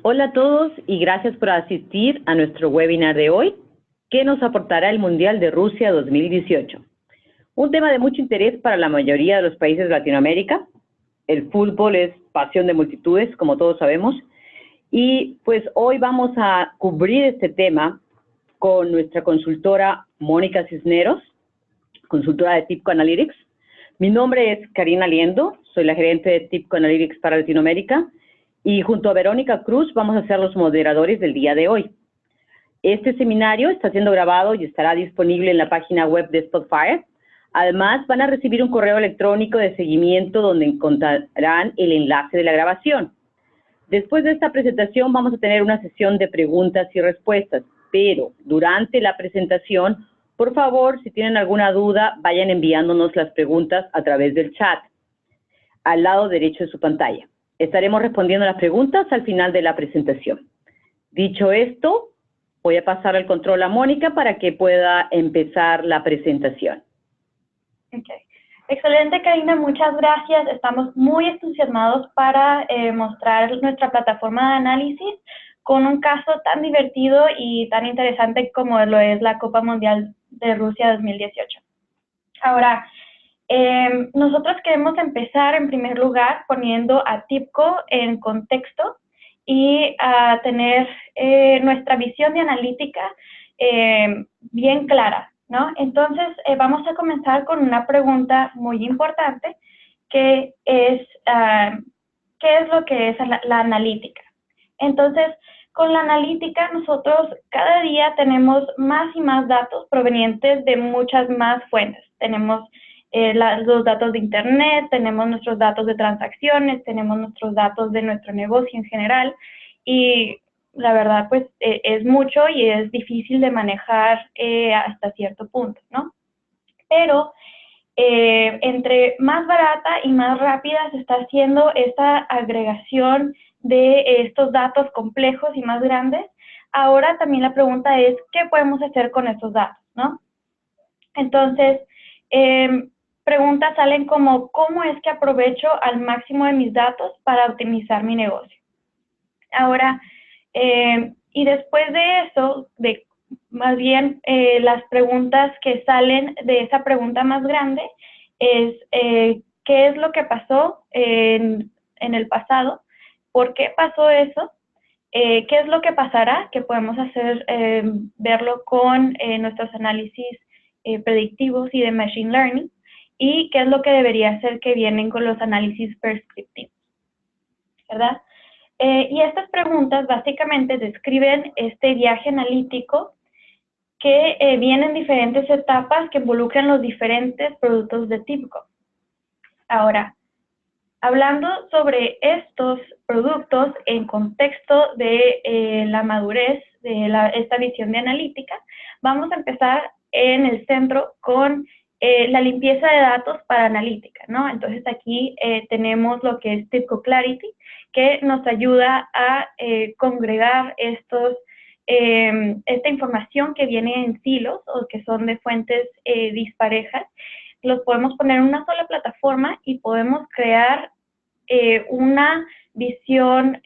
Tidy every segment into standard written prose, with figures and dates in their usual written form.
Hola a todos y gracias por asistir a nuestro webinar de hoy, que nos aportará el Mundial de Rusia 2018. Un tema de mucho interés para la mayoría de los países de Latinoamérica. El fútbol es pasión de multitudes, como todos sabemos, y pues hoy vamos a cubrir este tema con nuestra consultora Mónica Cisneros, consultora de TIBCO Analytics. Mi nombre es Karina Liendo, soy la gerente de TIBCO Analytics para Latinoamérica, y junto a Verónica Cruz vamos a ser los moderadores del día de hoy. Este seminario está siendo grabado y estará disponible en la página web de Spotfire. Además, van a recibir un correo electrónico de seguimiento donde encontrarán el enlace de la grabación. Después de esta presentación vamos a tener una sesión de preguntas y respuestas, pero durante la presentación, por favor, si tienen alguna duda, vayan enviándonos las preguntas a través del chat, al lado derecho de su pantalla. Estaremos respondiendo las preguntas al final de la presentación. Dicho esto, voy a pasar el control a Mónica para que pueda empezar la presentación. Okay. Excelente, Karina, muchas gracias. Estamos muy entusiasmados para mostrar nuestra plataforma de análisis con un caso tan divertido y tan interesante como lo es la Copa Mundial de Rusia 2018. Ahora, nosotros queremos empezar en primer lugar poniendo a TIBCO en contexto y a tener nuestra visión de analítica bien clara, ¿no? Entonces, vamos a comenzar con una pregunta muy importante, que es, ¿qué es lo que es la analítica? Entonces, con la analítica, nosotros cada día tenemos más y más datos provenientes de muchas más fuentes. Tenemos los datos de Internet, tenemos nuestros datos de transacciones, tenemos nuestros datos de nuestro negocio en general, y la verdad, pues, es mucho y es difícil de manejar hasta cierto punto, ¿no? Pero entre más barata y más rápida se está haciendo esta agregación de estos datos complejos y más grandes, ahora también la pregunta es, ¿qué podemos hacer con estos datos, no? Entonces, preguntas salen como, ¿cómo es que aprovecho al máximo de mis datos para optimizar mi negocio? Ahora, y después de eso, más bien las preguntas que salen de esa pregunta más grande es, ¿qué es lo que pasó en el pasado? ¿Por qué pasó eso? ¿Qué es lo que pasará? Que podemos hacer, verlo con nuestros análisis predictivos y de Machine Learning, y qué es lo que debería hacer que vienen con los análisis prescriptivos, ¿verdad? Y estas preguntas básicamente describen este viaje analítico que viene en diferentes etapas que involucran los diferentes productos de TIBCO. Ahora, hablando sobre estos productos en contexto de la madurez de esta visión de analítica, vamos a empezar en el centro con la limpieza de datos para analítica, ¿no? Entonces aquí tenemos lo que es TIBCO Clarity, que nos ayuda a congregar esta información que viene en silos o que son de fuentes disparejas. Los podemos poner en una sola plataforma y podemos crear una visión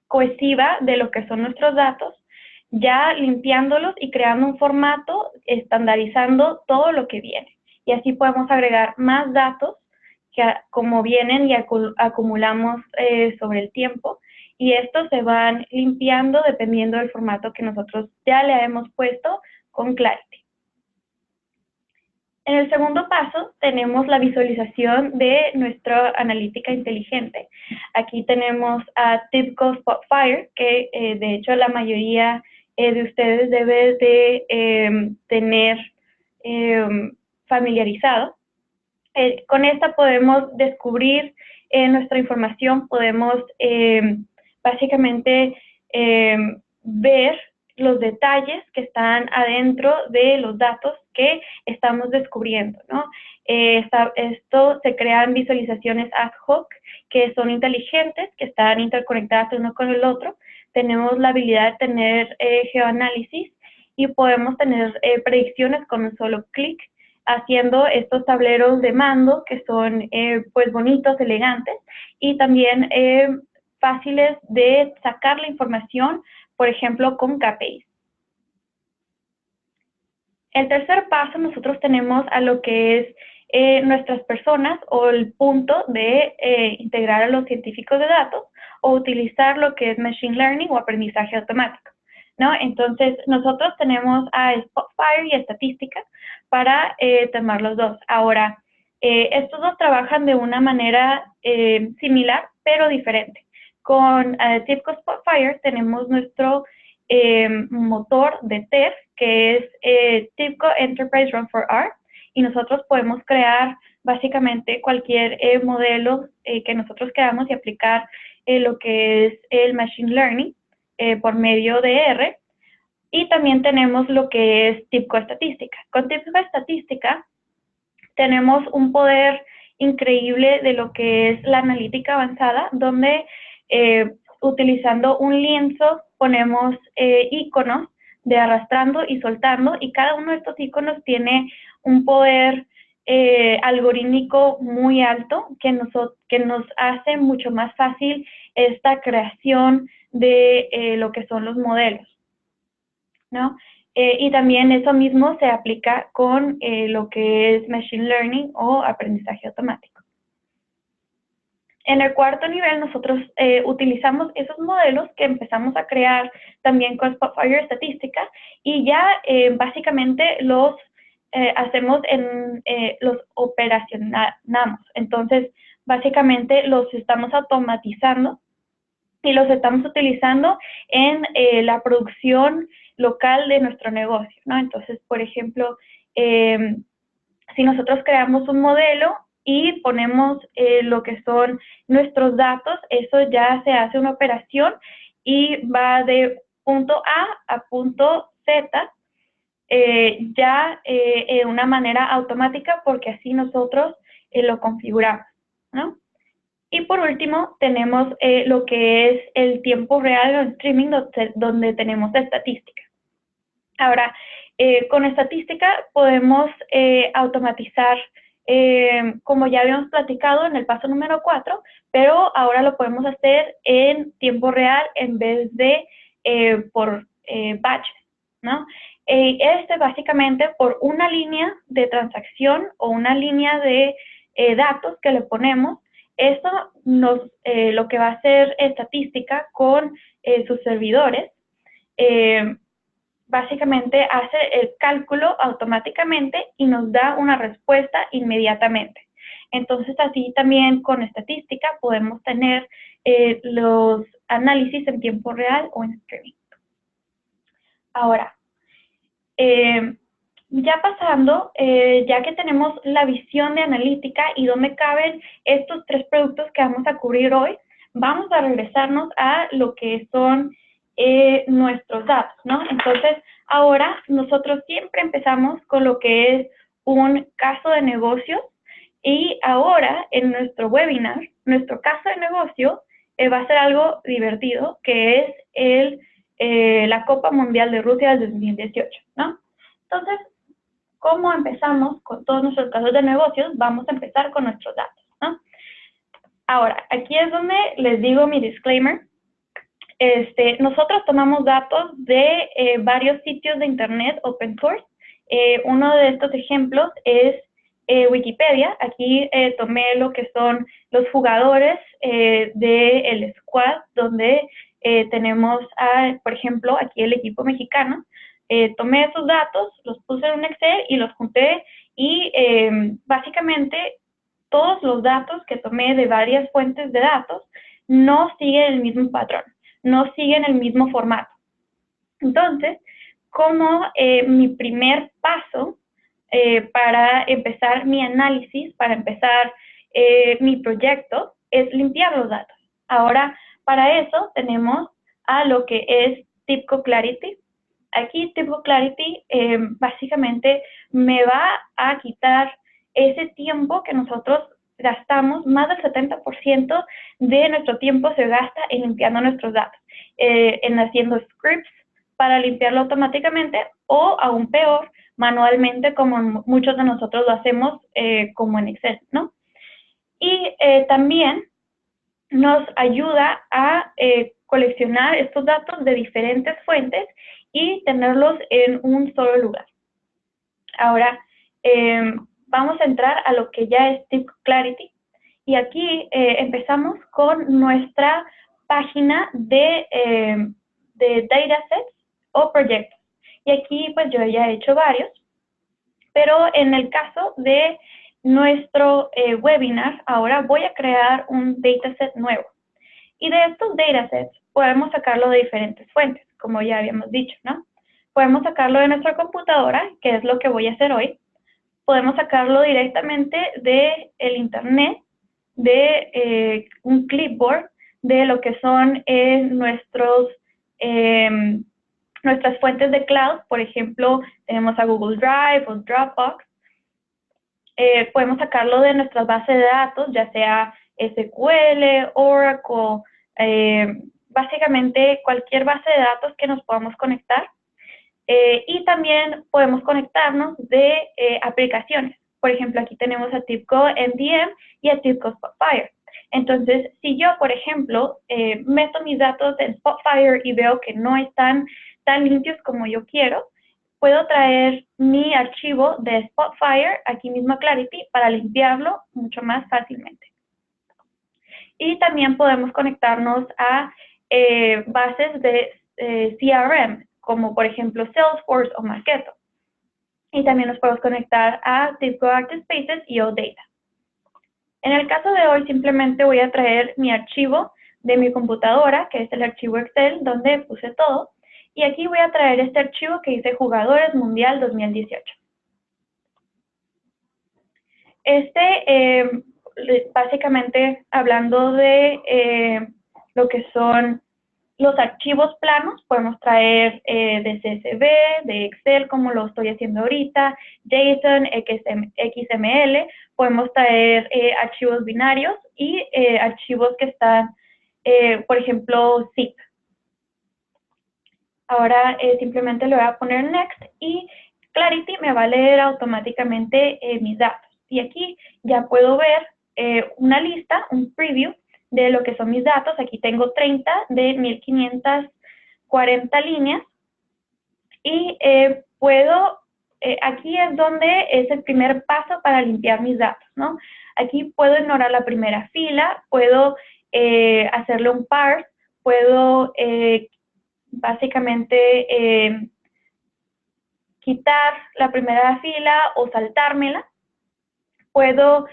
cohesiva de lo que son nuestros datos, ya limpiándolos y creando un formato, estandarizando todo lo que viene. Y así podemos agregar más datos que como vienen y acumulamos sobre el tiempo, y estos se van limpiando dependiendo del formato que nosotros ya le hemos puesto con Clarity. En el segundo paso tenemos la visualización de nuestra analítica inteligente. Aquí tenemos a TIBCO Spotfire, que de hecho la mayoría de ustedes debe de tener familiarizado. Con esta podemos descubrir nuestra información, podemos básicamente ver los detalles que están adentro de los datos que estamos descubriendo, ¿no? Esto se crean visualizaciones ad hoc que son inteligentes, que están interconectadas uno con el otro. Tenemos la habilidad de tener geoanálisis y podemos tener predicciones con un solo clic haciendo estos tableros de mando que son pues bonitos, elegantes y también fáciles de sacar la información, por ejemplo, con KPIs. El tercer paso, nosotros tenemos a lo que es nuestras personas o el punto de integrar a los científicos de datos o utilizar lo que es Machine Learning o aprendizaje automático, ¿no? Entonces, nosotros tenemos a Spotfire y Estadística para tomar los dos. Ahora, estos dos trabajan de una manera similar, pero diferente. Con TIBCO Spotfire tenemos nuestro motor de test, que es TIBCO Enterprise Run for R, y nosotros podemos crear básicamente cualquier modelo que nosotros queramos y aplicar lo que es el Machine Learning por medio de R. Y también tenemos lo que es TIBCO Estadística. Con TIBCO Estadística tenemos un poder increíble de lo que es la analítica avanzada, donde utilizando un lienzo ponemos iconos de arrastrando y soltando, y cada uno de estos iconos tiene un poder algorítmico muy alto que nos hace mucho más fácil esta creación de lo que son los modelos, ¿no? Y también eso mismo se aplica con lo que es Machine Learning o aprendizaje automático. En el cuarto nivel, nosotros utilizamos esos modelos que empezamos a crear también con Spotfire Estadística y ya básicamente los hacemos los operacionamos. Entonces, básicamente los estamos automatizando y los estamos utilizando en la producción local de nuestro negocio, ¿no? Entonces, por ejemplo, si nosotros creamos un modelo y ponemos lo que son nuestros datos, eso ya se hace una operación y va de punto A punto Z ya de una manera automática porque así nosotros lo configuramos, ¿no? Y por último tenemos lo que es el tiempo real o streaming donde tenemos estadística. Ahora, con estadística podemos automatizar como ya habíamos platicado en el paso número 4, pero ahora lo podemos hacer en tiempo real en vez de por batches, ¿no? Básicamente por una línea de transacción o una línea de datos que le ponemos, eso lo que va a hacer estadística con sus servidores, básicamente hace el cálculo automáticamente y nos da una respuesta inmediatamente. Entonces, así también con estadística podemos tener los análisis en tiempo real o en streaming. Ahora, ya pasando, ya que tenemos la visión de analítica y dónde caben estos tres productos que vamos a cubrir hoy, vamos a regresarnos a lo que son nuestros datos, ¿no? Entonces, ahora nosotros siempre empezamos con lo que es un caso de negocio y ahora en nuestro webinar, nuestro caso de negocio va a ser algo divertido, que es la Copa Mundial de Rusia del 2018, ¿no? Entonces, ¿cómo empezamos con todos nuestros casos de negocios? Vamos a empezar con nuestros datos, ¿no? Ahora, aquí es donde les digo mi disclaimer. Nosotros tomamos datos de varios sitios de internet open source. Uno de estos ejemplos es Wikipedia. Aquí tomé lo que son los jugadores del squad, donde tenemos, por ejemplo, aquí el equipo mexicano. Tomé esos datos, los puse en un Excel y los junté y básicamente todos los datos que tomé de varias fuentes de datos no siguen el mismo patrón, no siguen el mismo formato. Entonces, como mi primer paso para empezar mi análisis, para empezar mi proyecto, es limpiar los datos. Ahora, para eso tenemos a lo que es TIBCO Clarity. Aquí TIBCO Clarity básicamente me va a quitar ese tiempo que nosotros gastamos. Más del 70% de nuestro tiempo se gasta en limpiando nuestros datos, en haciendo scripts para limpiarlo automáticamente o, aún peor, manualmente como muchos de nosotros lo hacemos como en Excel, ¿no? Y también nos ayuda a coleccionar estos datos de diferentes fuentes y tenerlos en un solo lugar. Ahora, vamos a entrar a lo que ya es TIBCO Clarity, y aquí empezamos con nuestra página de datasets o proyectos. Y aquí pues yo ya he hecho varios, pero en el caso de nuestro webinar, ahora voy a crear un dataset nuevo. Y de estos datasets podemos sacarlo de diferentes fuentes, como ya habíamos dicho, ¿no? Podemos sacarlo de nuestra computadora, que es lo que voy a hacer hoy. Podemos sacarlo directamente del internet, de un clipboard, de lo que son nuestras fuentes de cloud. Por ejemplo, tenemos a Google Drive o Dropbox. Podemos sacarlo de nuestras bases de datos, ya sea SQL, Oracle, básicamente cualquier base de datos que nos podamos conectar. Y también podemos conectarnos de aplicaciones. Por ejemplo, aquí tenemos a TIBCO MDM y a TIBCO Spotfire. Entonces, si yo, por ejemplo, meto mis datos en Spotfire y veo que no están tan limpios como yo quiero, puedo traer mi archivo de Spotfire aquí mismo a Clarity para limpiarlo mucho más fácilmente. Y también podemos conectarnos a bases de CRM, como por ejemplo Salesforce o Marketo. Y también nos podemos conectar a TIBCO ActiveSpaces y OData. En el caso de hoy simplemente voy a traer mi archivo de mi computadora, que es el archivo Excel, donde puse todo. Y aquí voy a traer este archivo que dice Jugadores Mundial 2018. Básicamente hablando de lo que son los archivos planos, podemos traer de CSV, de Excel, como lo estoy haciendo ahorita, JSON, XML, podemos traer archivos binarios y archivos que están, por ejemplo, zip. Ahora simplemente le voy a poner Next y Clarity me va a leer automáticamente mis datos. Y aquí ya puedo ver una lista, un preview de lo que son mis datos. Aquí tengo 30 de 1540 líneas y aquí es donde es el primer paso para limpiar mis datos, ¿no? Aquí puedo ignorar la primera fila, puedo hacerle un parse, puedo básicamente quitar la primera fila o saltármela. Puedo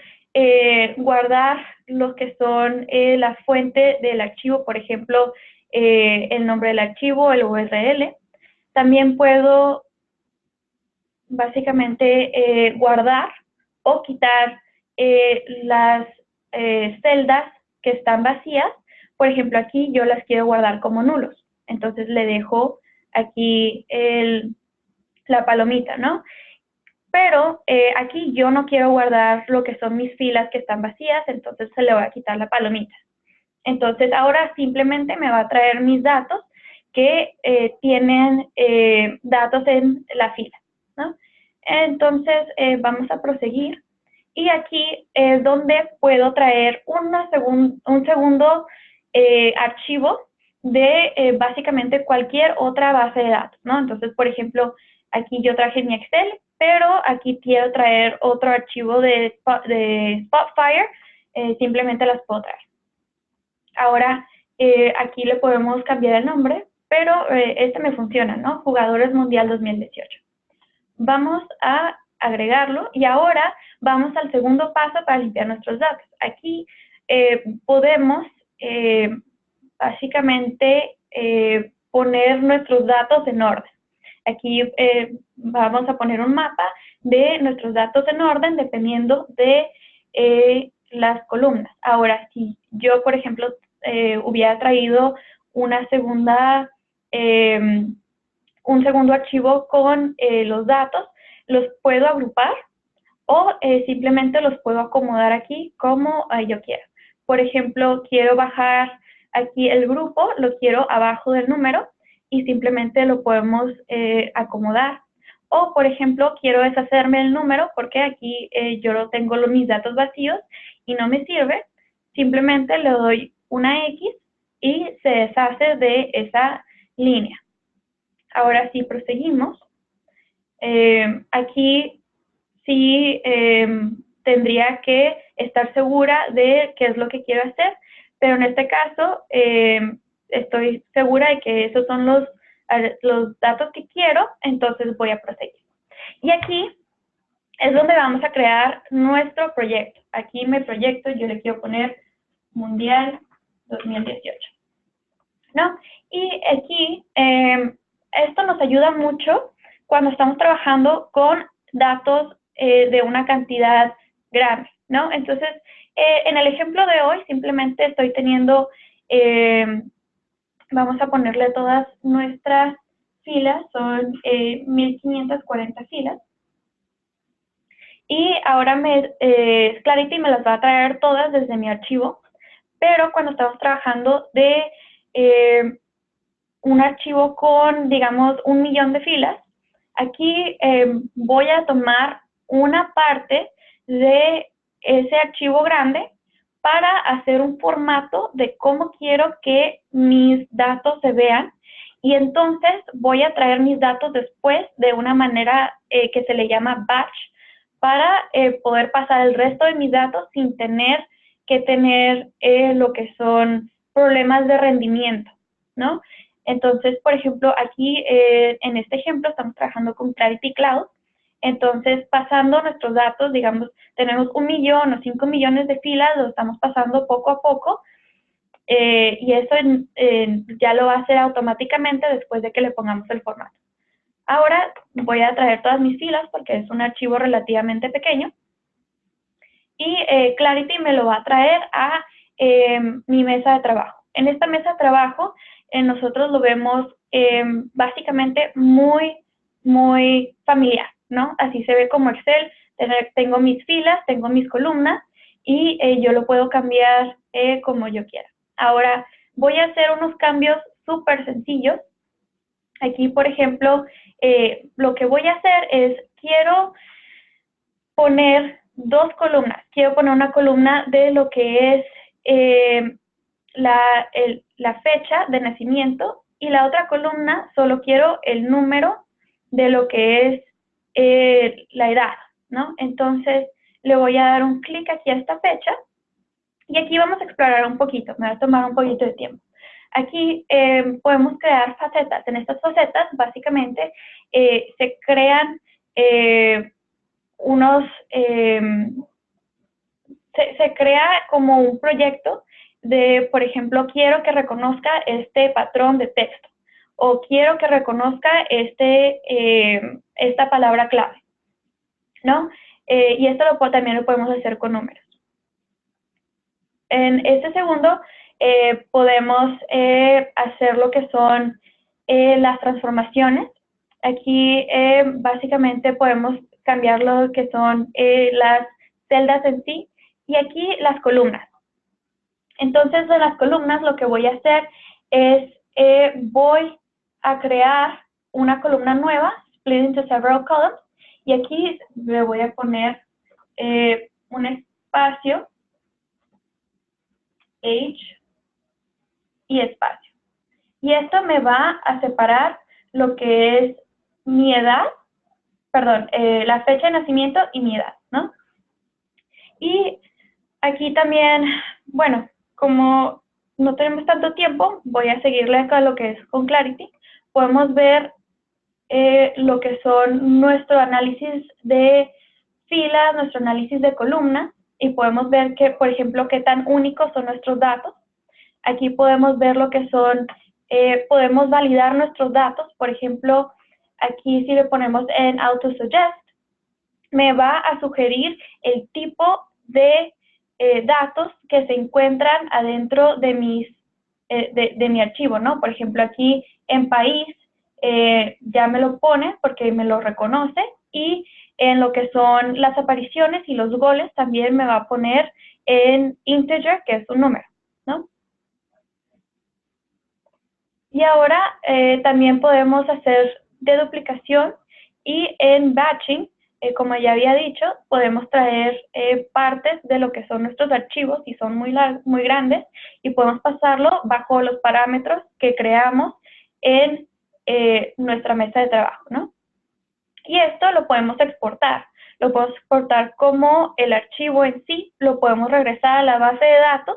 guardar lo que son la fuente del archivo, por ejemplo, el nombre del archivo, el URL. También puedo básicamente guardar o quitar las celdas que están vacías. Por ejemplo, aquí yo las quiero guardar como nulos. Entonces le dejo aquí la palomita, ¿no? Pero aquí yo no quiero guardar lo que son mis filas que están vacías, entonces se le va a quitar la palomita. Entonces ahora simplemente me va a traer mis datos que tienen datos en la fila, ¿no? Entonces vamos a proseguir y aquí es donde puedo traer un segundo archivo de básicamente cualquier otra base de datos, ¿no? Entonces, por ejemplo, aquí yo traje mi Excel, pero aquí quiero traer otro archivo de Spotfire, simplemente las puedo traer. Ahora, aquí le podemos cambiar el nombre, pero este me funciona, ¿no? Jugadores Mundial 2018. Vamos a agregarlo y ahora vamos al segundo paso para limpiar nuestros datos. Aquí podemos básicamente poner nuestros datos en orden. Aquí vamos a poner un mapa de nuestros datos en orden dependiendo de las columnas. Ahora, si yo, por ejemplo, hubiera traído un segundo archivo con los datos, los puedo agrupar o simplemente los puedo acomodar aquí como yo quiera. Por ejemplo, quiero bajar aquí el grupo, lo quiero abajo del número y simplemente lo podemos acomodar. O, por ejemplo, quiero deshacerme del número porque aquí yo tengo mis datos vacíos y no me sirve. Simplemente le doy una X y se deshace de esa línea. Ahora sí, proseguimos. Aquí sí tendría que estar segura de qué es lo que quiero hacer, pero en este caso estoy segura de que esos son los datos que quiero, entonces voy a proseguir. Y aquí es donde vamos a crear nuestro proyecto. Aquí mi proyecto yo le quiero poner Mundial 2018, ¿no? Y aquí esto nos ayuda mucho cuando estamos trabajando con datos de una cantidad grande, ¿no? Entonces, en el ejemplo de hoy simplemente estoy teniendo, vamos a ponerle todas nuestras filas, son 1540 filas. Y ahora Clarity me las va a traer todas desde mi archivo, pero cuando estamos trabajando de un archivo con, digamos, 1 millón de filas, aquí voy a tomar una parte de ese archivo grande para hacer un formato de cómo quiero que mis datos se vean, y entonces voy a traer mis datos después de una manera que se le llama batch, para poder pasar el resto de mis datos sin tener que tener lo que son problemas de rendimiento, ¿no? Entonces, por ejemplo, aquí en este ejemplo estamos trabajando con Clarity Cloud. Entonces, pasando nuestros datos, digamos, tenemos 1 millón o 5 millones de filas, lo estamos pasando poco a poco, y eso ya lo va a hacer automáticamente después de que le pongamos el formato. Ahora voy a traer todas mis filas porque es un archivo relativamente pequeño, y Clarity me lo va a traer a mi mesa de trabajo. En esta mesa de trabajo nosotros lo vemos básicamente muy familiar, ¿no? Así se ve como Excel. Tengo mis filas, tengo mis columnas, y yo lo puedo cambiar como yo quiera. Ahora voy a hacer unos cambios súper sencillos. Aquí, por ejemplo, lo que voy a hacer es, quiero poner 2 columnas. Quiero poner una columna de lo que es la fecha de nacimiento, y la otra columna solo quiero el número de lo que es la edad, ¿no? Entonces, le voy a dar un clic aquí a esta fecha, y aquí vamos a explorar un poquito, me va a tomar un poquito de tiempo. Aquí podemos crear facetas. En estas facetas, básicamente, se crean se crea como un proyecto de, por ejemplo, quiero que reconozca este patrón de texto, o quiero que reconozca esta palabra clave, ¿no? Y esto también lo podemos hacer con números. En este segundo podemos hacer lo que son las transformaciones. Aquí básicamente podemos cambiar lo que son las celdas en sí, y aquí las columnas. Entonces, en las columnas lo que voy a hacer es, voy a crear una columna nueva, split into several columns, y aquí le voy a poner un espacio, age y espacio. Y esto me va a separar lo que es mi edad, perdón, la fecha de nacimiento y mi edad, ¿no? Y aquí también, bueno, como no tenemos tanto tiempo, voy a seguirle acá lo que es con Clarity. Podemos ver lo que son nuestro análisis de filas, nuestro análisis de columnas, y podemos ver que, por ejemplo, qué tan únicos son nuestros datos. Aquí podemos ver lo que son, podemos validar nuestros datos. Por ejemplo, aquí si le ponemos en AutoSuggest, me va a sugerir el tipo de datos que se encuentran adentro de mi archivo, ¿no? Por ejemplo, aquí en país ya me lo pone porque me lo reconoce, y en lo que son las apariciones y los goles también me va a poner en integer, que es un número, ¿no? Y ahora también podemos hacer deduplicación, Y en batching, como ya había dicho, podemos traer partes de lo que son nuestros archivos, si son muy grandes, y podemos pasarlo bajo los parámetros que creamos en nuestra mesa de trabajo, ¿no? Y esto lo podemos exportar. Lo podemos exportar como el archivo en sí, lo podemos regresar a la base de datos,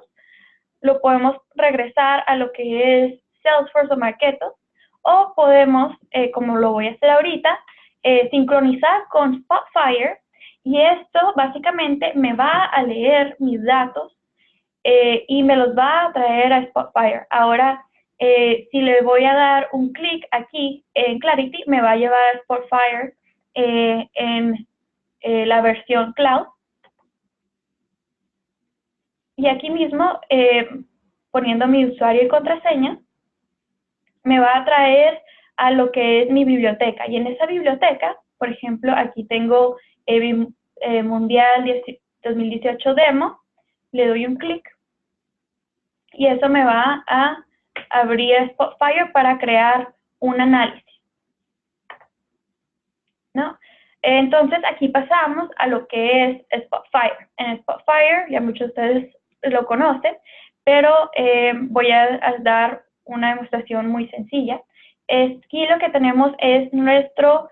lo podemos regresar a lo que es Salesforce o Marketo, o podemos, como lo voy a hacer ahorita, sincronizar con Spotfire, y esto básicamente me va a leer mis datos y me los va a traer a Spotfire. Ahora, si le voy a dar un clic aquí en Clarity, me va a llevar a Spotfire en la versión Cloud. Y aquí mismo, poniendo mi usuario y contraseña, me va a traer a lo que es mi biblioteca. Y en esa biblioteca, por ejemplo, aquí tengo Mundial 2018 Demo, le doy un clic y eso me va a abrir Spotfire para crear un análisis, ¿no? Entonces, aquí pasamos a lo que es Spotfire. En Spotfire, ya muchos de ustedes lo conocen, pero voy a dar una demostración muy sencilla. Aquí lo que tenemos es nuestro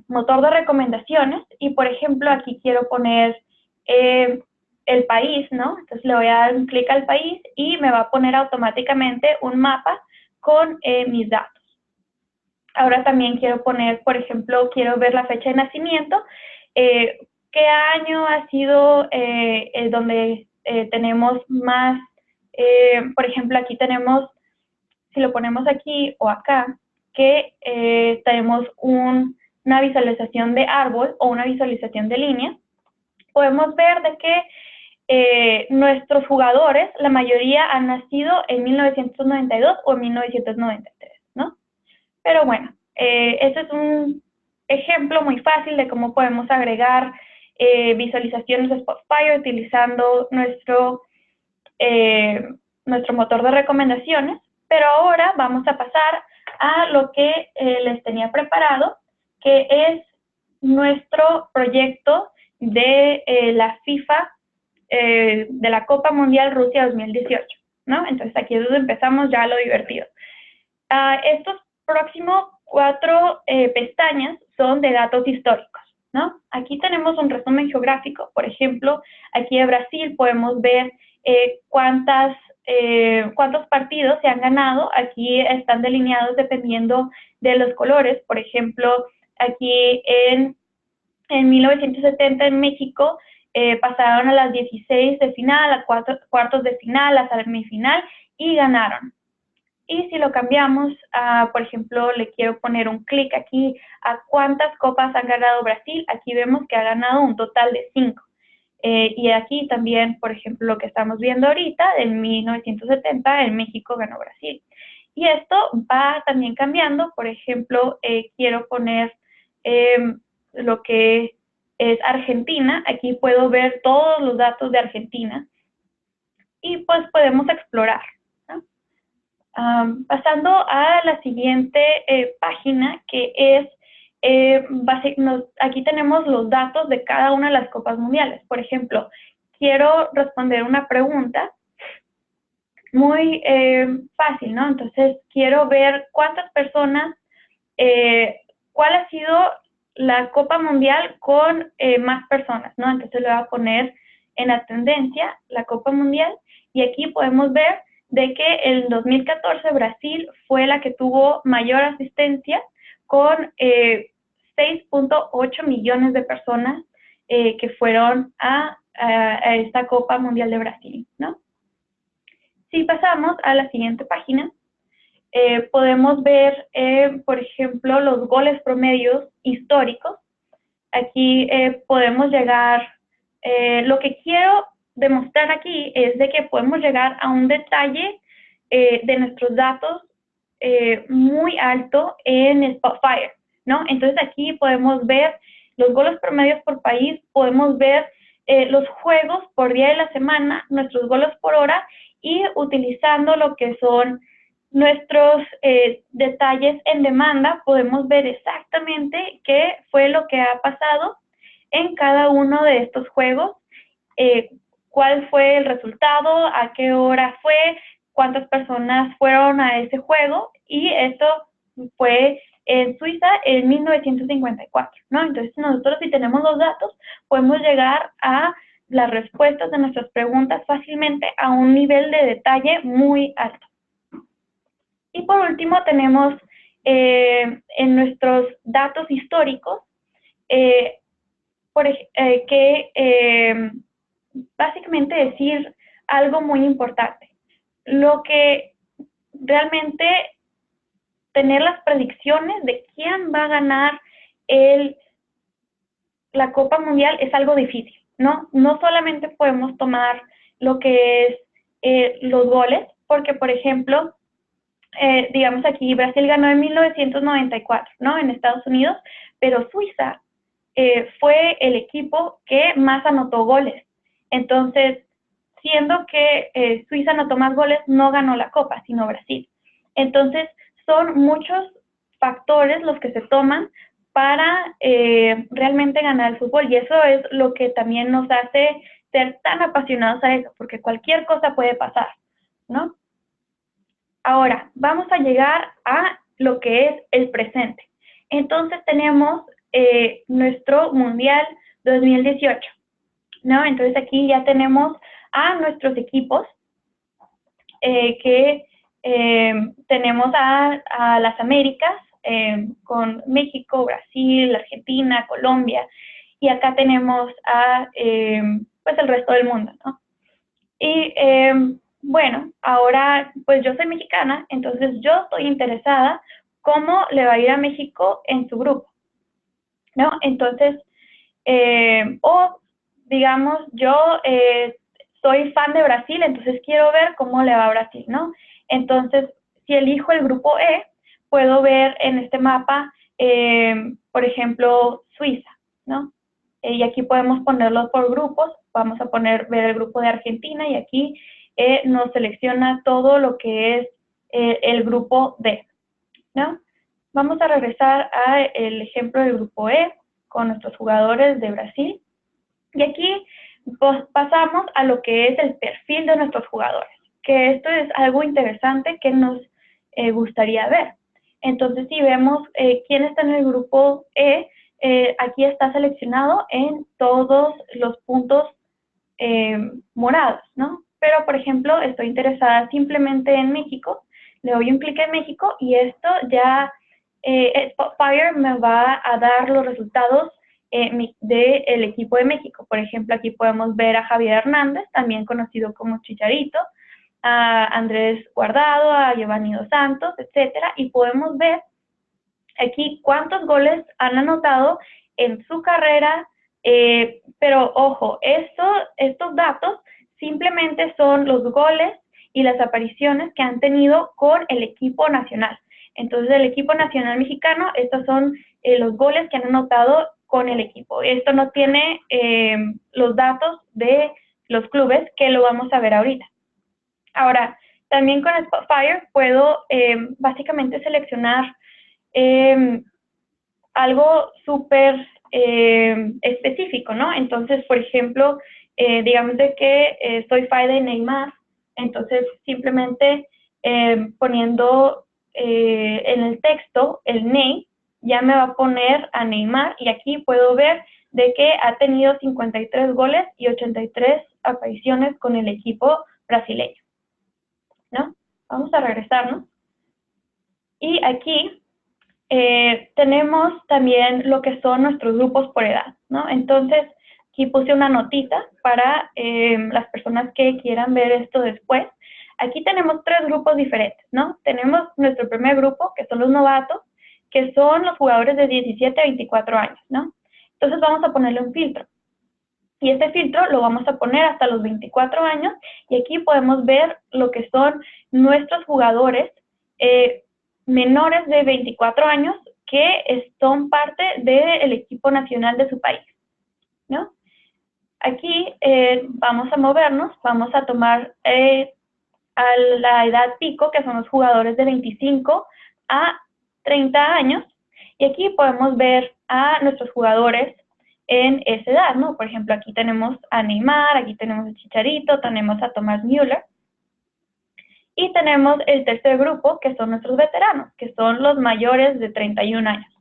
motor de recomendaciones y, por ejemplo, aquí quiero poner el país, ¿no? Entonces le voy a dar un clic al país y me va a poner automáticamente un mapa con mis datos. Ahora también quiero poner, por ejemplo, quiero ver la fecha de nacimiento, qué año ha sido donde tenemos más, por ejemplo, aquí tenemos, si lo ponemos aquí o acá, que tenemos una visualización de árbol o una visualización de línea, podemos ver de que nuestros jugadores, la mayoría han nacido en 1992 o en 1993, ¿no? Pero bueno, ese es un ejemplo muy fácil de cómo podemos agregar visualizaciones de Spotfire utilizando nuestro motor de recomendaciones. Pero ahora vamos a pasar a lo que les tenía preparado, que es nuestro proyecto de la FIFA, de la Copa Mundial Rusia 2018, ¿no? Entonces aquí es donde empezamos ya lo divertido. Estos próximos 4 pestañas son de datos históricos, ¿no? Aquí tenemos un resumen geográfico, por ejemplo, aquí de Brasil podemos ver cuántos partidos se han ganado. Aquí están delineados dependiendo de los colores. Por ejemplo, aquí en 1970 en México pasaron a las 16 de final, a cuartos de final, a semifinal y ganaron. Y si lo cambiamos, por ejemplo, le quiero poner un clic aquí a cuántas copas han ganado Brasil, aquí vemos que ha ganado un total de 5. Y aquí también, por ejemplo, lo que estamos viendo ahorita, en 1970 en México ganó Brasil. Y esto va también cambiando. Por ejemplo, quiero poner lo que es Argentina. Aquí puedo ver todos los datos de Argentina y pues podemos explorar, ¿no? Pasando a la siguiente página, que es aquí tenemos los datos de cada una de las copas mundiales. Por ejemplo, quiero responder una pregunta muy fácil, ¿no? Entonces, quiero ver cuántas personas, cuál ha sido la Copa Mundial con más personas, ¿no? Entonces le voy a poner en la tendencia la Copa Mundial y aquí podemos ver de que en 2014 Brasil fue la que tuvo mayor asistencia con 6.8 millones de personas que fueron a esta Copa Mundial de Brasil, ¿no? Si pasamos a la siguiente página, podemos ver, por ejemplo, los goles promedios históricos. Aquí podemos llegar, lo que quiero demostrar aquí es de que podemos llegar a un detalle de nuestros datos muy alto en Spotfire, ¿no? Entonces aquí podemos ver los goles promedios por país, podemos ver los juegos por día de la semana, nuestros goles por hora, y utilizando lo que son nuestros detalles en demanda, podemos ver exactamente qué fue lo que ha pasado en cada uno de estos juegos, cuál fue el resultado, a qué hora fue, cuántas personas fueron a ese juego, y esto fue en Suiza en 1954, ¿no? Entonces, nosotros, si tenemos los datos, podemos llegar a las respuestas de nuestras preguntas fácilmente a un nivel de detalle muy alto. Y por último, tenemos en nuestros datos históricos básicamente decir algo muy importante. Lo que realmente tener las predicciones de quién va a ganar la Copa Mundial es algo difícil, ¿no? No solamente podemos tomar lo que es los goles, porque, por ejemplo, digamos aquí, Brasil ganó en 1994, ¿no? En Estados Unidos, pero Suiza fue el equipo que más anotó goles. Entonces, siendo que Suiza anotó más goles, no ganó la Copa, sino Brasil. Entonces, son muchos factores los que se toman para realmente ganar el fútbol, y eso es lo que también nos hace ser tan apasionados a eso, porque cualquier cosa puede pasar, ¿no? Ahora, vamos a llegar a lo que es el presente. Entonces, tenemos nuestro Mundial 2018, ¿no? Entonces, aquí ya tenemos a nuestros equipos que tenemos a las Américas, con México, Brasil, Argentina, Colombia, y acá tenemos a pues el resto del mundo, ¿no? Y bueno, ahora pues yo soy mexicana, entonces yo estoy interesada cómo le va a ir a México en su grupo, ¿no? Entonces, o digamos, yo soy fan de Brasil, entonces quiero ver cómo le va a Brasil, ¿no? Entonces, si elijo el grupo E, puedo ver en este mapa, por ejemplo, Suiza, ¿no? Y aquí podemos ponerlos por grupos. Vamos a ver el grupo de Argentina, y aquí nos selecciona todo lo que es el grupo D, ¿no? Vamos a regresar al ejemplo del grupo E con nuestros jugadores de Brasil, y aquí pasamos a lo que es el perfil de nuestros jugadores, que esto es algo interesante que nos gustaría ver. Entonces, si vemos quién está en el grupo E, aquí está seleccionado en todos los puntos morados, ¿no? Pero, por ejemplo, estoy interesada simplemente en México, le doy un clic en México, y esto ya, Spotfire me va a dar los resultados del equipo de México. Por ejemplo, aquí podemos ver a Javier Hernández, también conocido como Chicharito, a Andrés Guardado, a Giovanni Dos Santos, etcétera, y podemos ver aquí cuántos goles han anotado en su carrera, pero ojo, estos datos simplemente son los goles y las apariciones que han tenido con el equipo nacional. Entonces, el equipo nacional mexicano, estos son los goles que han anotado con el equipo. Esto no tiene los datos de los clubes, que lo vamos a ver ahorita. Ahora, también con Spotfire puedo básicamente seleccionar algo súper específico, ¿no? Entonces, por ejemplo, digamos de que soy fan de Neymar, entonces simplemente poniendo en el texto el Ney, ya me va a poner a Neymar, y aquí puedo ver de que ha tenido 53 goles y 83 apariciones con el equipo brasileño, ¿no? Vamos a regresarnos. Y aquí tenemos también lo que son nuestros grupos por edad, ¿no? Entonces, aquí puse una notita para las personas que quieran ver esto después. Aquí tenemos 3 grupos diferentes, ¿no? Tenemos nuestro primer grupo, que son los novatos, que son los jugadores de 17 a 24 años, ¿no? Entonces, vamos a ponerle un filtro. Y este filtro lo vamos a poner hasta los 24 años, y aquí podemos ver lo que son nuestros jugadores menores de 24 años que son parte del equipo nacional de su país, ¿no? Aquí vamos a movernos, vamos a tomar a la edad pico, que son los jugadores de 25 a 30 años, y aquí podemos ver a nuestros jugadores en esa edad, ¿no? Por ejemplo, aquí tenemos a Neymar, aquí tenemos a Chicharito, tenemos a Thomas Müller, y tenemos el tercer grupo, que son nuestros veteranos, que son los mayores de 31 años.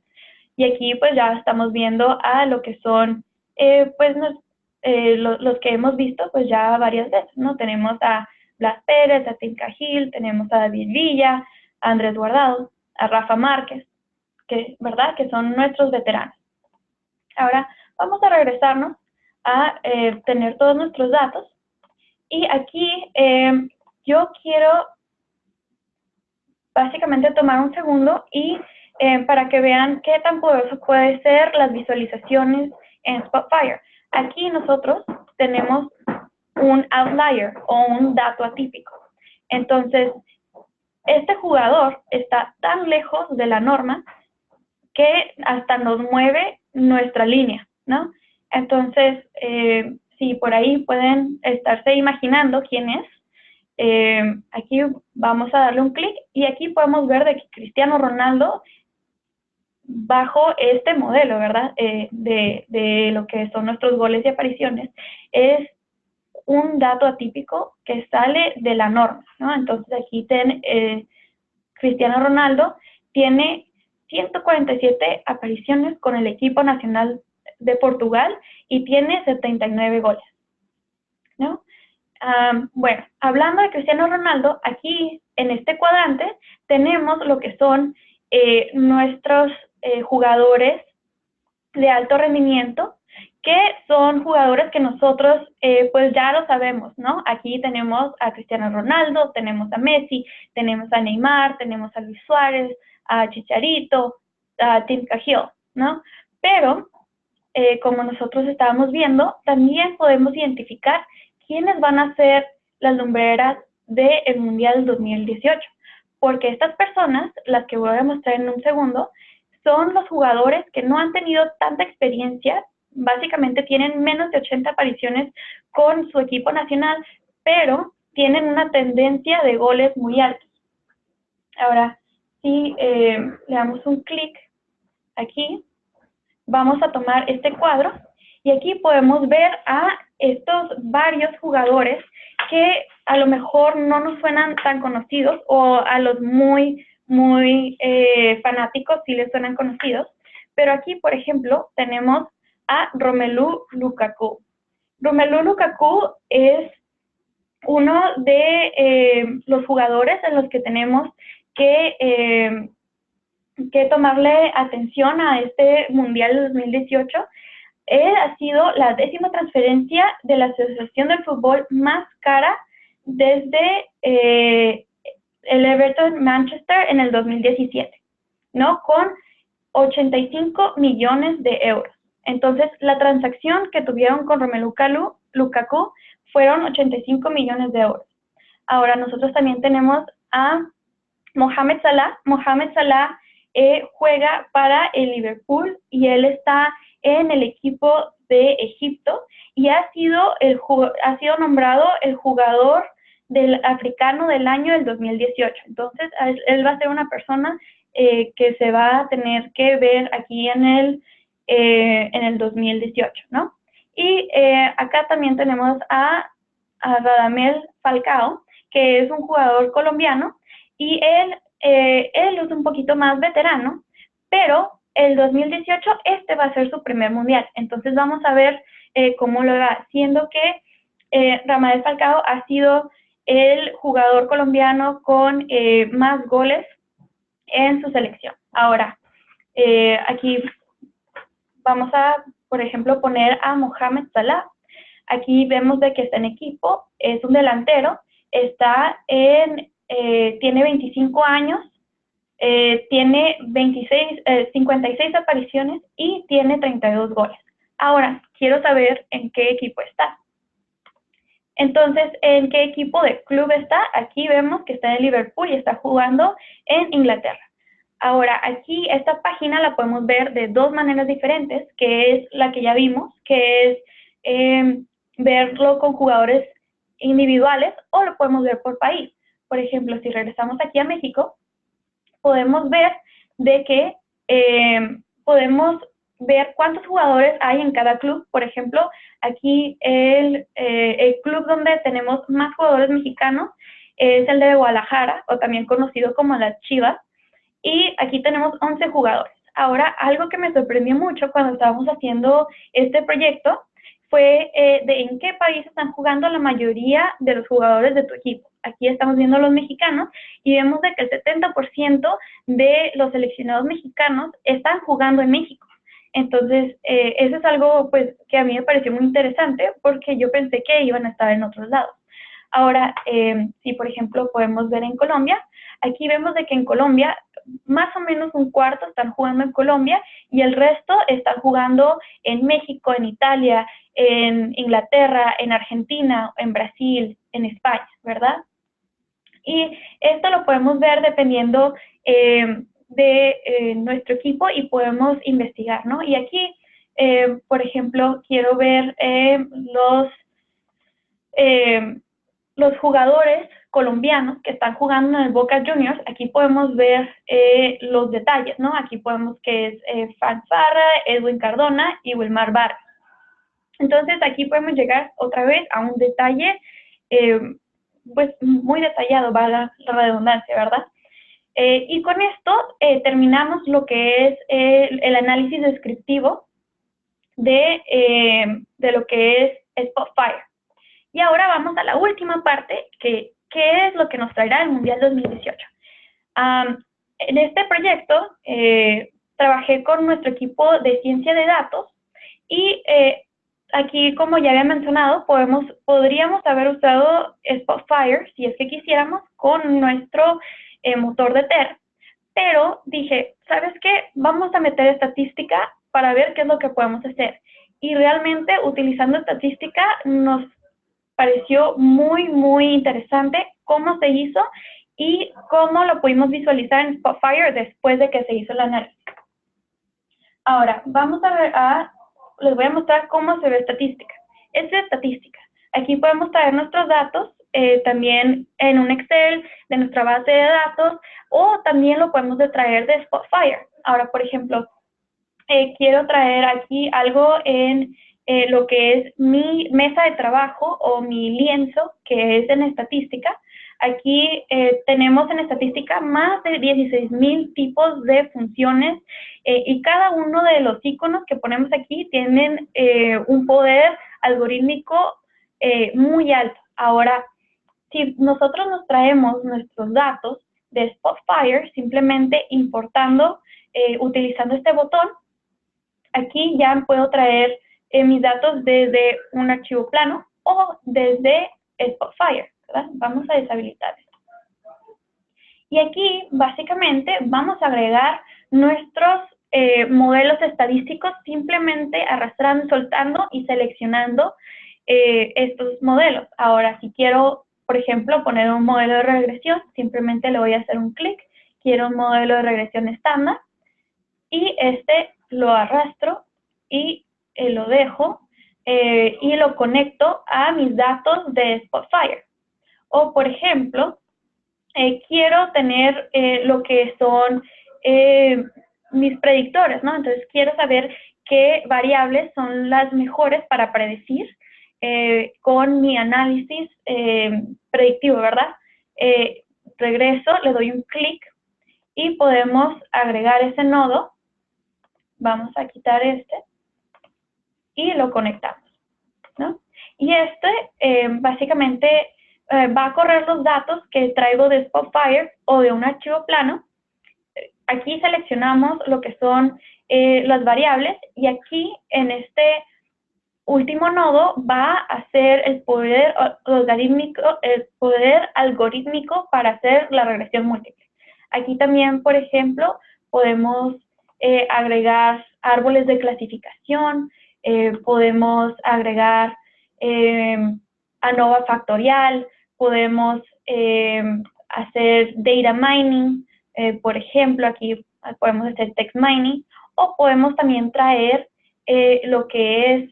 Y aquí pues ya estamos viendo a lo que son los que hemos visto pues ya varias veces, ¿no? Tenemos a Blas Pérez, a Tim Cahill, tenemos a David Villa, a Andrés Guardado, a Rafa Márquez, que, ¿verdad? Que son nuestros veteranos. Ahora vamos a regresarnos a tener todos nuestros datos. Y aquí yo quiero básicamente tomar un segundo y para que vean qué tan poderoso puede ser las visualizaciones en Spotfire. Aquí nosotros tenemos un outlier o un dato atípico. Entonces, este jugador está tan lejos de la norma que hasta nos mueve nuestra línea, ¿no? Entonces, si por ahí pueden estarse imaginando quién es, aquí vamos a darle un clic y aquí podemos ver de que Cristiano Ronaldo, bajo este modelo, ¿verdad? De lo que son nuestros goles y apariciones, es un dato atípico que sale de la norma, ¿no? Entonces aquí Cristiano Ronaldo tiene 147 apariciones con el equipo nacional de Portugal y tiene 79 goles, ¿no? Bueno, hablando de Cristiano Ronaldo, aquí en este cuadrante tenemos lo que son nuestros jugadores de alto rendimiento, que son jugadores que nosotros pues ya lo sabemos, ¿no? Aquí tenemos a Cristiano Ronaldo, tenemos a Messi, tenemos a Neymar, tenemos a Luis Suárez, a Chicharito, a Tim Cahill, ¿no? Pero, como nosotros estábamos viendo, también podemos identificar quiénes van a ser las lumbreras del Mundial 2018, porque estas personas, las que voy a mostrar en un segundo, son los jugadores que no han tenido tanta experiencia, básicamente tienen menos de 80 apariciones con su equipo nacional, pero tienen una tendencia de goles muy altos. Ahora, si le damos un clic aquí, vamos a tomar este cuadro y aquí podemos ver a estos varios jugadores que a lo mejor no nos suenan tan conocidos o a los muy fanáticos sí les suenan conocidos, pero aquí, por ejemplo, tenemos a Romelu Lukaku. Romelu Lukaku es uno de los jugadores en los que tenemos que tomarle atención a este Mundial de 2018. Él ha sido la 10ª transferencia de la Asociación del Fútbol más cara desde el Everton Manchester en el 2017, ¿no? Con 85 millones de euros. Entonces, la transacción que tuvieron con Romelu Lukaku fueron 85 millones de euros. Ahora, nosotros también tenemos a Mohamed Salah. Mohamed Salah juega para el Liverpool y él está en el equipo de Egipto y ha sido nombrado el jugador del africano del año del 2018. Entonces, él va a ser una persona que se va a tener que ver aquí en el 2018, ¿no? Y acá también tenemos a Radamel Falcao, que es un jugador colombiano, y él es un poquito más veterano, pero el 2018 este va a ser su primer mundial. Entonces vamos a ver cómo lo va, siendo que Radamel Falcao ha sido el jugador colombiano con más goles en su selección. Ahora, aquí vamos a, por ejemplo, poner a Mohamed Salah. Aquí vemos de que está en equipo, es un delantero, tiene 25 años, tiene 56 apariciones y tiene 32 goles. Ahora, quiero saber en qué equipo está. Entonces, ¿en qué equipo de club está? Aquí vemos que está en Liverpool y está jugando en Inglaterra. Ahora, aquí esta página la podemos ver de dos maneras diferentes, que es la que ya vimos, que es verlo con jugadores individuales, o lo podemos ver por país. por ejemplo, si regresamos aquí a México, podemos ver de que podemos ver cuántos jugadores hay en cada club. Por ejemplo, aquí el club donde tenemos más jugadores mexicanos es el de Guadalajara, o también conocido como las Chivas, y aquí tenemos 11 jugadores. Ahora, algo que me sorprendió mucho cuando estábamos haciendo este proyecto fue de en qué país están jugando la mayoría de los jugadores de tu equipo. Aquí estamos viendo a los mexicanos y vemos de que el 70% de los seleccionados mexicanos están jugando en México. Entonces, eso es algo pues que a mí me pareció muy interesante porque yo pensé que iban a estar en otros lados. Ahora, si por ejemplo podemos ver en Colombia, aquí vemos de que en Colombia más o menos un cuarto están jugando en Colombia y el resto están jugando en México, en Italia, en Inglaterra, en Argentina, en Brasil, en España, ¿verdad? Y esto lo podemos ver dependiendo de nuestro equipo y podemos investigar, ¿no? Y aquí, por ejemplo, quiero ver los jugadores colombianos que están jugando en el Boca Juniors. Aquí podemos ver los detalles, ¿no? Aquí podemos que es Frank Farra, Edwin Cardona y Wilmar Vargas. Entonces aquí podemos llegar otra vez a un detalle pues muy detallado, valga la redundancia, ¿verdad? Y con esto terminamos lo que es el análisis descriptivo de lo que es Spotfire. Y ahora vamos a la última parte, que es lo que nos traerá el Mundial 2018. En este proyecto trabajé con nuestro equipo de ciencia de datos y aquí, como ya había mencionado, podríamos haber usado Spotfire, si es que quisiéramos, con nuestro motor de TER, pero dije, ¿sabes qué? Vamos a meter estadística para ver qué es lo que podemos hacer. Y realmente, utilizando estadística, nos pareció muy, muy interesante cómo se hizo y cómo lo pudimos visualizar en Spotfire después de que se hizo el análisis. Ahora, vamos a ver, les voy a mostrar cómo se ve estadística. Es de estadística. Aquí podemos traer nuestros datos, también en un Excel de nuestra base de datos, o también lo podemos traer de Spotfire. Ahora, por ejemplo, quiero traer aquí algo en lo que es mi mesa de trabajo o mi lienzo, que es en estadística. Aquí tenemos en estadística más de 16,000 tipos de funciones y cada uno de los iconos que ponemos aquí tienen un poder algorítmico muy alto. Ahora, si nosotros nos traemos nuestros datos de Spotfire, simplemente importando, utilizando este botón, aquí ya puedo traer mis datos desde un archivo plano o desde Spotfire, ¿verdad? Vamos a deshabilitar esto. Y aquí, básicamente, vamos a agregar nuestros modelos estadísticos simplemente arrastrando, soltando y seleccionando estos modelos. Ahora, si quiero, por ejemplo, poner un modelo de regresión, simplemente le voy a hacer un clic. Quiero un modelo de regresión estándar y lo arrastro y lo dejo y lo conecto a mis datos de Spotfire. O, por ejemplo, quiero tener lo que son mis predictores, ¿no? Entonces, quiero saber qué variables son las mejores para predecir con mi análisis predictivo, ¿verdad? Regreso, le doy un clic y podemos agregar ese nodo. Vamos a quitar y lo conectamos, ¿no? Y básicamente va a correr los datos que traigo de Spotfire o de un archivo plano. Aquí seleccionamos lo que son las variables y aquí en este último nodo va a ser el poder algorítmico para hacer la regresión múltiple. Aquí también, por ejemplo, podemos agregar árboles de clasificación, podemos agregar ANOVA factorial, podemos hacer data mining, por ejemplo, aquí podemos hacer text mining, o podemos también traer lo que es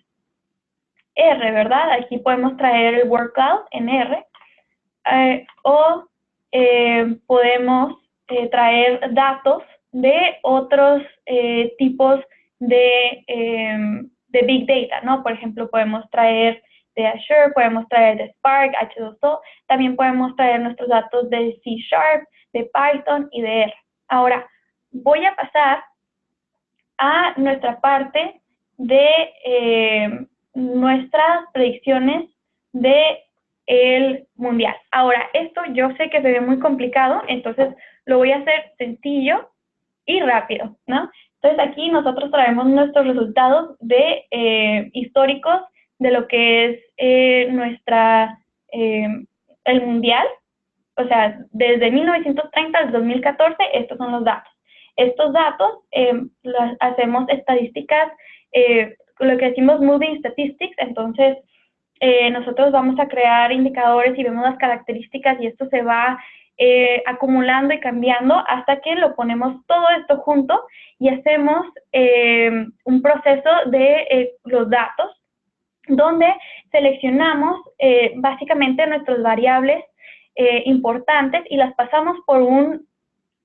R, ¿verdad? Aquí podemos traer el word cloud en R, o podemos traer datos de otros tipos de Big Data, ¿no? Por ejemplo, podemos traer de Azure, podemos traer de Spark, H2O, también podemos traer nuestros datos de C#, de Python y de R. Ahora, voy a pasar a nuestra parte de nuestras predicciones del mundial. Ahora, esto yo sé que se ve muy complicado, entonces lo voy a hacer sencillo y rápido, ¿no? Entonces aquí nosotros traemos nuestros resultados de históricos de lo que es el mundial, o sea, desde 1930 al 2014, estos son los datos. Estos datos hacemos estadísticas, lo que decimos moving statistics, entonces nosotros vamos a crear indicadores y vemos las características y esto se va acumulando y cambiando hasta que lo ponemos todo esto junto y hacemos un proceso de los datos donde seleccionamos básicamente nuestras variables importantes y las pasamos por un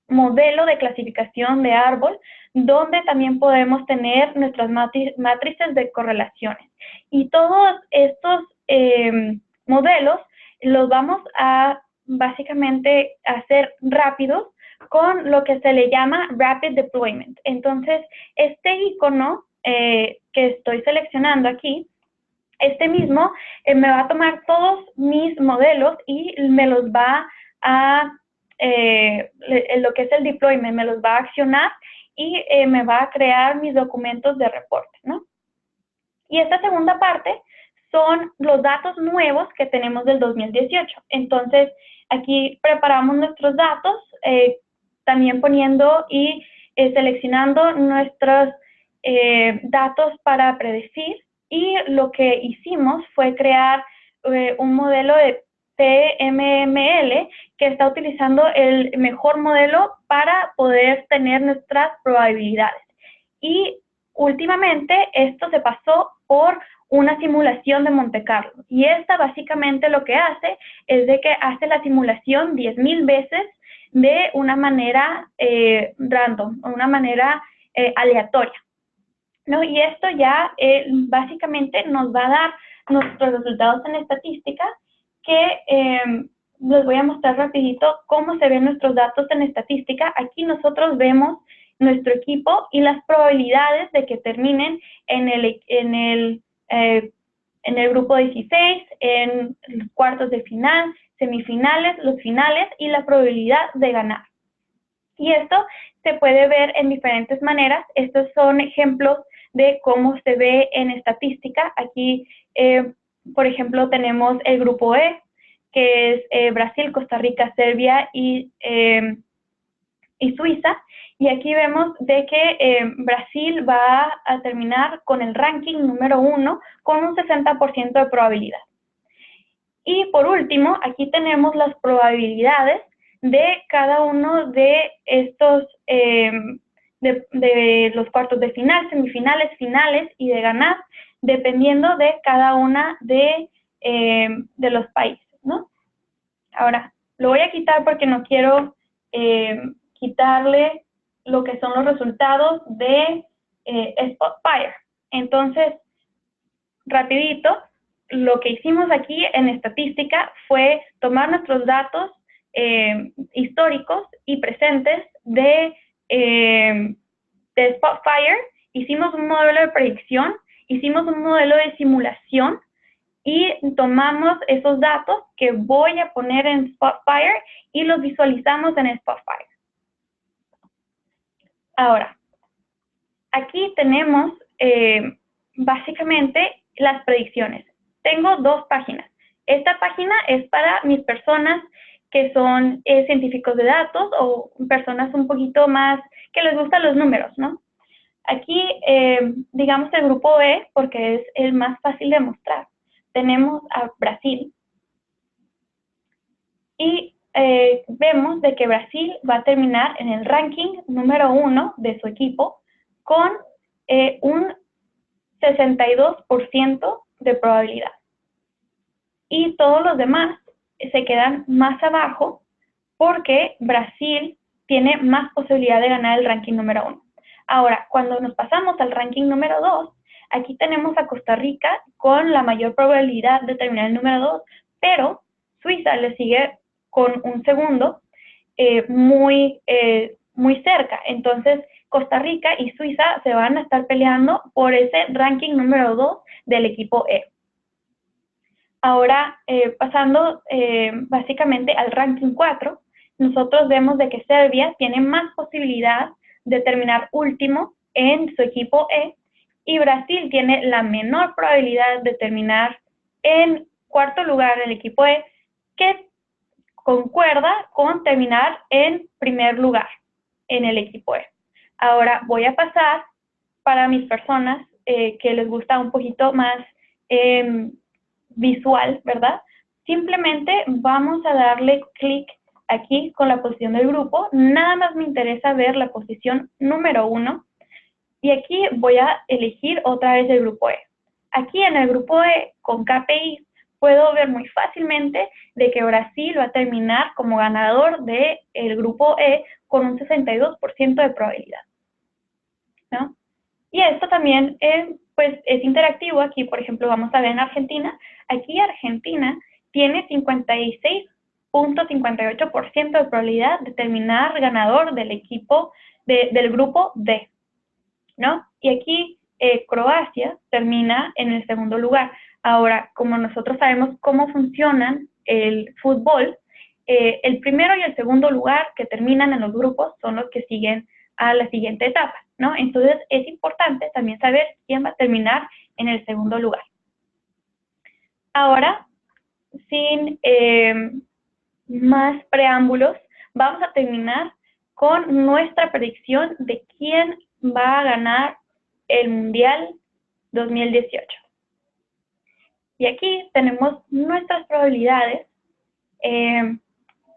modelo de clasificación de árbol, donde también podemos tener nuestras matrices de correlaciones. Y todos estos modelos los vamos a básicamente hacer rápidos con lo que se le llama Rapid Deployment. Entonces, este icono que estoy seleccionando aquí, este mismo me va a tomar todos mis modelos y me los va a lo que es el deployment, me los va a accionar y me va a crear mis documentos de reporte, ¿no? Y esta segunda parte son los datos nuevos que tenemos del 2018. Entonces, aquí preparamos nuestros datos, también poniendo y seleccionando nuestros datos para predecir, y lo que hicimos fue crear un modelo de PMML que está utilizando el mejor modelo para poder tener nuestras probabilidades. Y últimamente esto se pasó por una simulación de Monte Carlo. Y esta básicamente lo que hace es de que hace la simulación 10,000 veces de una manera random, una manera aleatoria, ¿no? Y esto ya básicamente nos va a dar nuestros resultados en estadística, que les voy a mostrar rapidito cómo se ven nuestros datos en estadística. Aquí nosotros vemos nuestro equipo y las probabilidades de que terminen en el grupo 16, en los cuartos de final, semifinales, los finales y la probabilidad de ganar. Y esto se puede ver en diferentes maneras. Estos son ejemplos de cómo se ve en estadística. Aquí, por ejemplo, tenemos el grupo E, que es Brasil, Costa Rica, Serbia y Suiza. Y aquí vemos de que Brasil va a terminar con el ranking número 1 con un 60% de probabilidad. Y por último, aquí tenemos las probabilidades de cada uno de estos, de los cuartos de final, semifinales, finales y de ganar, dependiendo de cada una de los países, ¿no? Ahora, lo voy a quitar porque no quiero quitarle lo que son los resultados de Spotfire. Entonces, rapidito, lo que hicimos aquí en estadística fue tomar nuestros datos históricos y presentes de Spotfire, hicimos un modelo de predicción, hicimos un modelo de simulación y tomamos esos datos que voy a poner en Spotfire y los visualizamos en Spotfire. Ahora, aquí tenemos básicamente las predicciones. Tengo dos páginas. Esta página es para mis personas que son científicos de datos o personas un poquito más que les gustan los números, ¿no? Aquí, digamos el grupo E, porque es el más fácil de mostrar. Tenemos a Brasil y vemos de que Brasil va a terminar en el ranking número 1 de su equipo con un 62% de probabilidad. Y todos los demás se quedan más abajo porque Brasil tiene más posibilidad de ganar el ranking número 1. Ahora, cuando nos pasamos al ranking número 2, aquí tenemos a Costa Rica con la mayor probabilidad de terminar el número 2, pero Suiza le sigue con un segundo muy cerca. Entonces, Costa Rica y Suiza se van a estar peleando por ese ranking número 2 del equipo E. Ahora, pasando básicamente al ranking 4, nosotros vemos de que Serbia tiene más posibilidad de terminar último en su equipo E y Brasil tiene la menor probabilidad de terminar en cuarto lugar en el equipo E, que concuerda con terminar en primer lugar en el equipo E. Ahora voy a pasar para mis personas que les gusta un poquito más visual, ¿verdad? Simplemente vamos a darle clic aquí con la posición del grupo. Nada más me interesa ver la posición número 1 y aquí voy a elegir otra vez el grupo E. Aquí en el grupo E con KPI puedo ver muy fácilmente de que Brasil va a terminar como ganador del grupo E con un 62% de probabilidad, ¿no? Y esto también pues es interactivo. Aquí, por ejemplo, vamos a ver en Argentina. Aquí Argentina tiene 56.58% de probabilidad de terminar ganador del equipo del grupo D, ¿no? Y aquí Croacia termina en el segundo lugar. Ahora, como nosotros sabemos cómo funcionan el fútbol, el primero y el segundo lugar que terminan en los grupos son los que siguen a la siguiente etapa, ¿no? Entonces, es importante también saber quién va a terminar en el segundo lugar. Ahora, sin más preámbulos, vamos a terminar con nuestra predicción de quién va a ganar el Mundial 2018. Y aquí tenemos nuestras probabilidades.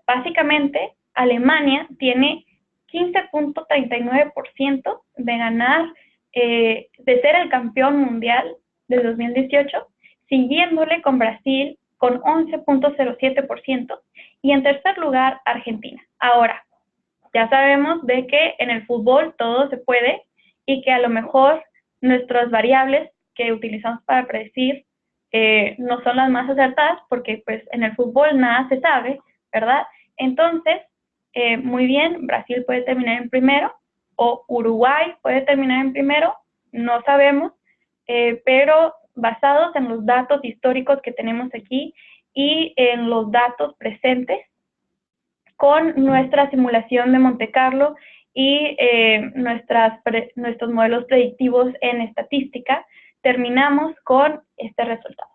Básicamente, Alemania tiene 15.39% de ganar, de ser el campeón mundial del 2018, siguiéndole con Brasil con 11.07% y en tercer lugar Argentina. Ahora, ya sabemos de que en el fútbol todo se puede y que a lo mejor nuestras variables que utilizamos para predecir no son las más acertadas porque pues en el fútbol nada se sabe, ¿verdad? Entonces, muy bien, Brasil puede terminar en primero o Uruguay puede terminar en primero, no sabemos, pero basados en los datos históricos que tenemos aquí y en los datos presentes con nuestra simulación de Monte Carlo y nuestros modelos predictivos en estadística, terminamos con este resultado.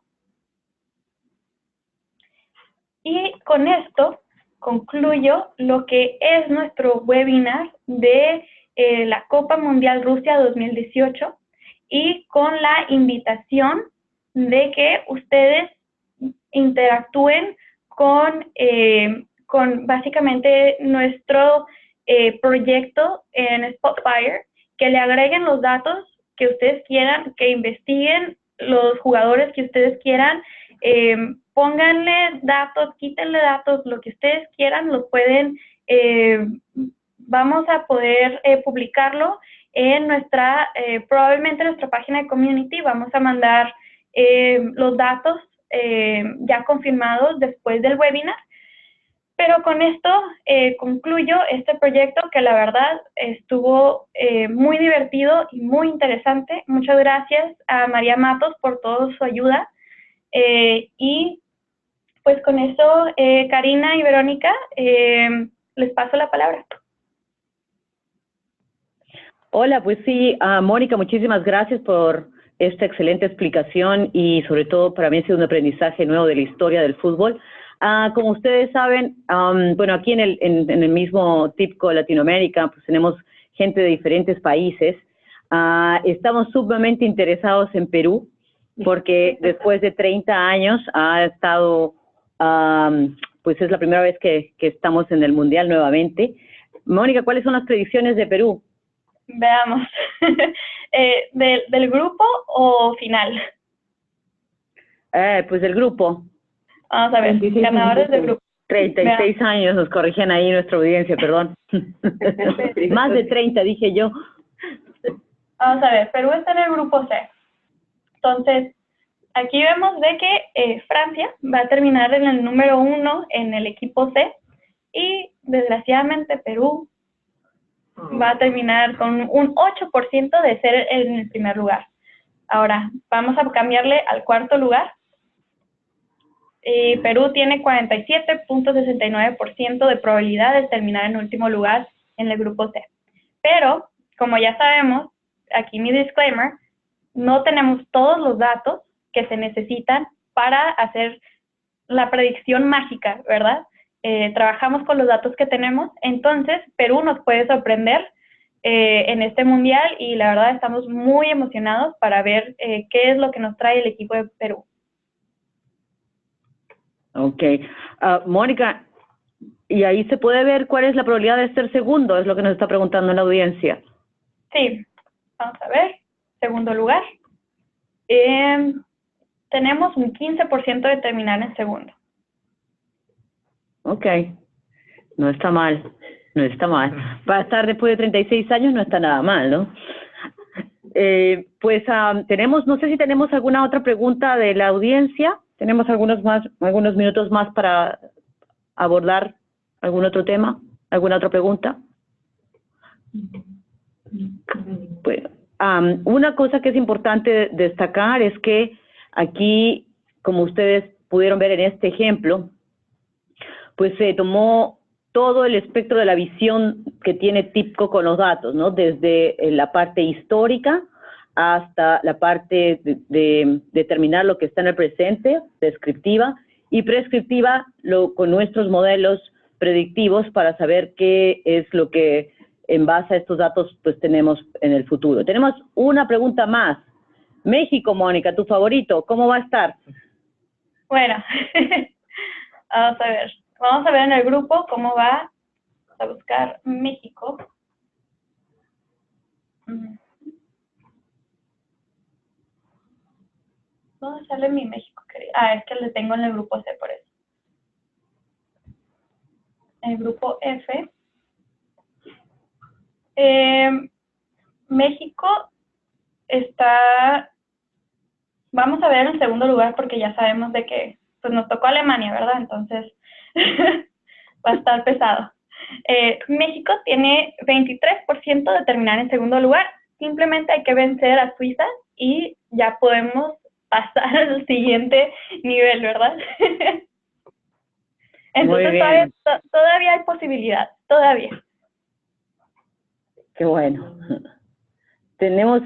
Y con esto concluyo lo que es nuestro webinar de la Copa Mundial Rusia 2018 y con la invitación de que ustedes interactúen con básicamente nuestro proyecto en Spotfire, que le agreguen los datos que ustedes quieran, que investiguen los jugadores que ustedes quieran, pónganle datos, quítenle datos, lo que ustedes quieran, lo pueden, vamos a poder publicarlo en probablemente nuestra página de community. Vamos a mandar los datos ya confirmados después del webinar. Pero con esto concluyo este proyecto que la verdad estuvo muy divertido y muy interesante. Muchas gracias a María Matos por toda su ayuda. Y pues con eso, Karina y Verónica, les paso la palabra. Hola, pues sí, Mónica, muchísimas gracias por esta excelente explicación y sobre todo para mí ha sido un aprendizaje nuevo de la historia del fútbol. Como ustedes saben, bueno, aquí en el mismo TIPCO Latinoamérica, pues tenemos gente de diferentes países. Estamos sumamente interesados en Perú, porque después de 30 años ha estado, pues es la primera vez que estamos en el Mundial nuevamente. Mónica, ¿cuáles son las predicciones de Perú? Veamos. ¿Del grupo o final? Pues del grupo. Vamos a ver, ganadores del grupo. 36 años, nos corrigen ahí nuestra audiencia, perdón. Más de 30, dije yo. Vamos a ver, Perú está en el grupo C. Entonces, aquí vemos de que Francia va a terminar en el número 1 en el equipo C y desgraciadamente Perú va a terminar con un 8% de ser en el primer lugar. Ahora, vamos a cambiarle al cuarto lugar. Perú tiene 47.69% de probabilidad de terminar en último lugar en el grupo C. Pero, como ya sabemos, aquí mi disclaimer, no tenemos todos los datos que se necesitan para hacer la predicción mágica, ¿verdad? Trabajamos con los datos que tenemos, entonces Perú nos puede sorprender en este mundial y la verdad estamos muy emocionados para ver qué es lo que nos trae el equipo de Perú. Ok. Mónica, ¿y ahí se puede ver cuál es la probabilidad de ser segundo? Es lo que nos está preguntando la audiencia. Sí, vamos a ver. Segundo lugar. Tenemos un 15% de terminar en segundo. Ok. No está mal. No está mal. Para estar después de 36 años no está nada mal, ¿no? Tenemos, no sé si tenemos alguna otra pregunta de la audiencia. Tenemos algunos minutos más para abordar algún otro tema, alguna otra pregunta. Bueno, una cosa que es importante destacar es que aquí, como ustedes pudieron ver en este ejemplo, pues se tomó todo el espectro de la visión que tiene TIBCO con los datos, ¿no? Desde la parte histórica hasta la parte de determinar lo que está en el presente, descriptiva, y prescriptiva con nuestros modelos predictivos para saber qué es lo que en base a estos datos pues tenemos en el futuro. Tenemos una pregunta más. México, Mónica, tu favorito, ¿cómo va a estar? Bueno, vamos a ver. Vamos a ver en el grupo cómo va. Vamos a buscar México. ¿Dónde sale mi México, querida? Es que le tengo en el grupo C por eso. En el grupo F. México está, vamos a ver en segundo lugar porque ya sabemos de que pues nos tocó Alemania, ¿verdad? Entonces va a estar pesado. México tiene 23% de terminar en segundo lugar. Simplemente hay que vencer a Suiza y ya podemos pasar al siguiente nivel, ¿verdad? Entonces todavía hay posibilidad, todavía. Qué bueno. Tenemos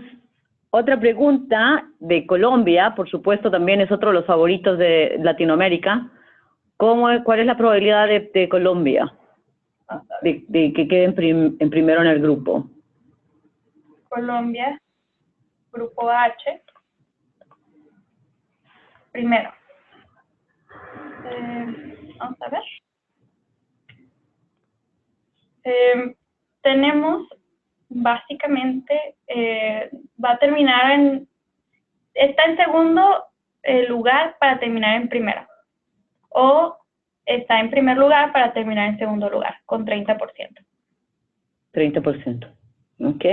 otra pregunta de Colombia, por supuesto también es otro de los favoritos de Latinoamérica. ¿Cuál es la probabilidad de Colombia de que quede en primero en el grupo? Colombia, grupo H, primero. Vamos a ver. Tenemos básicamente, va a terminar está en segundo lugar para terminar en primero. O está en primer lugar para terminar en segundo lugar, con 30%. 30%. Ok,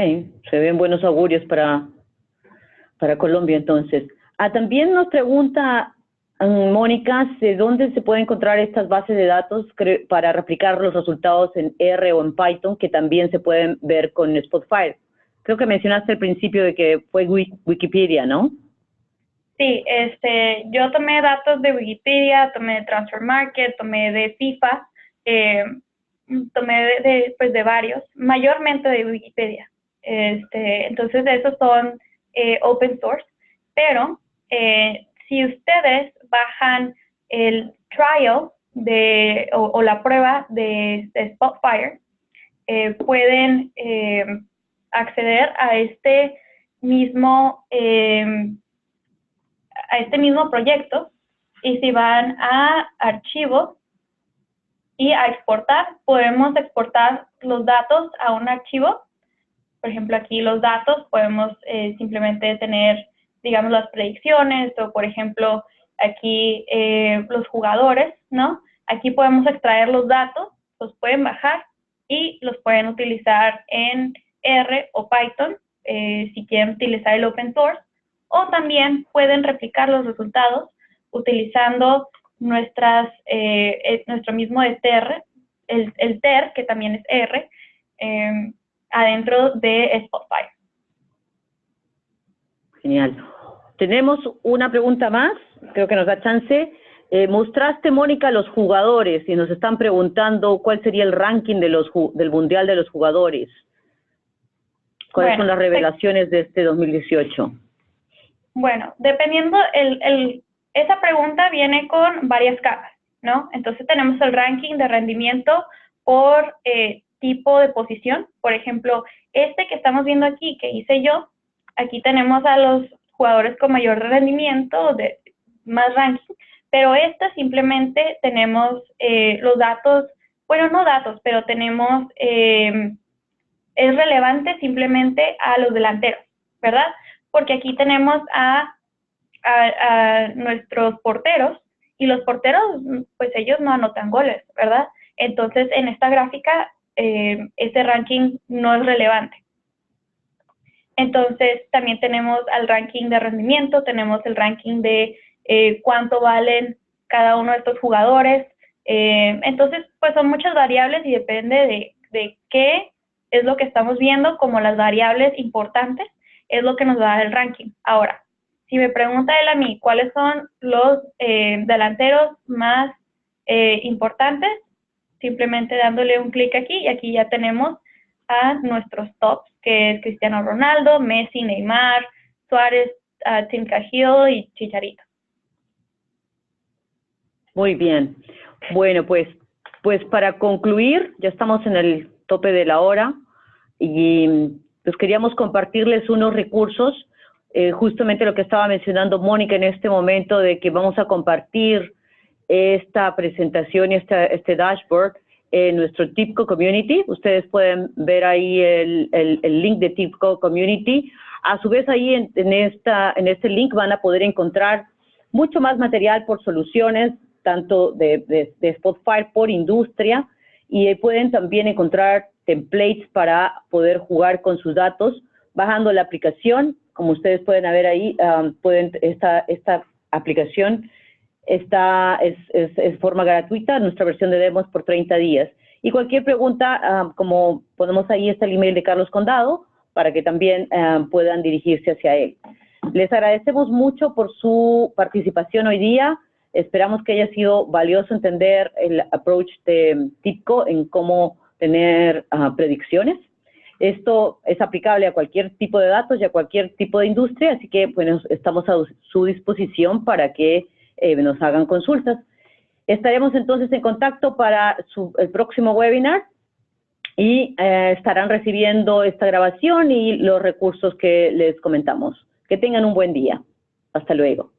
se ven buenos augurios para Colombia entonces. También nos pregunta Mónica, ¿de dónde se pueden encontrar estas bases de datos para replicar los resultados en R o en Python, que también se pueden ver con Spotfire? Creo que mencionaste al principio de que fue Wikipedia, ¿no? Sí, yo tomé datos de Wikipedia, tomé de Transfer Market, tomé de FIFA, tomé de varios, mayormente de Wikipedia. Entonces, esos son open source, pero si ustedes bajan el trial o la prueba de Spotfire, pueden acceder a este mismo proyecto, y si van a archivos y a exportar, podemos exportar los datos a un archivo. Por ejemplo, aquí los datos podemos simplemente tener, digamos, las predicciones, o por ejemplo, aquí los jugadores, ¿no? Aquí podemos extraer los datos, los pueden bajar y los pueden utilizar en R o Python, si quieren utilizar el open source, o también pueden replicar los resultados utilizando nuestro mismo ETR, el TER, que también es R, adentro de Spotfire. Genial. Tenemos una pregunta más, creo que nos da chance. Mostraste, Mónica, los jugadores y nos están preguntando cuál sería el ranking de del Mundial de los Jugadores. ¿Cuáles son las revelaciones de este 2018? Bueno, dependiendo, esa pregunta viene con varias capas, ¿no? Entonces tenemos el ranking de rendimiento por tipo de posición. Por ejemplo, este que estamos viendo aquí, que hice yo, aquí tenemos a los jugadores con mayor rendimiento, más ranking, pero esta simplemente tenemos los datos, bueno, no datos, pero tenemos, es relevante simplemente a los delanteros, ¿verdad? Porque aquí tenemos a nuestros porteros, y los porteros, pues ellos no anotan goles, ¿verdad? Entonces, en esta gráfica, ese ranking no es relevante. Entonces, también tenemos el ranking de rendimiento, tenemos el ranking de cuánto valen cada uno de estos jugadores. Entonces, pues son muchas variables y depende de qué es lo que estamos viendo como las variables importantes, es lo que nos da el ranking. Ahora, si me pregunta él a mí cuáles son los delanteros más importantes, simplemente dándole un clic aquí, y aquí ya tenemos a nuestros tops, que es Cristiano Ronaldo, Messi, Neymar, Suárez, Tim Cahill y Chicharito. Muy bien. Bueno, pues para concluir, ya estamos en el tope de la hora y pues queríamos compartirles unos recursos, justamente lo que estaba mencionando Mónica en este momento, de que vamos a compartir esta presentación y este dashboard en nuestro TIBCO Community. Ustedes pueden ver ahí el link de TIBCO Community. A su vez, ahí en este link van a poder encontrar mucho más material por soluciones, tanto de Spotfire por industria, y pueden también encontrar templates para poder jugar con sus datos bajando la aplicación. Como ustedes pueden ver ahí, esta aplicación es forma gratuita, nuestra versión de demos por 30 días. Y cualquier pregunta, como ponemos ahí, está el email de Carlos Condado, para que también puedan dirigirse hacia él. Les agradecemos mucho por su participación hoy día. Esperamos que haya sido valioso entender el approach de TIBCO en cómo tener predicciones. Esto es aplicable a cualquier tipo de datos y a cualquier tipo de industria, así que bueno, estamos a su disposición para que nos hagan consultas. Estaremos entonces en contacto para el próximo webinar y estarán recibiendo esta grabación y los recursos que les comentamos. Que tengan un buen día. Hasta luego.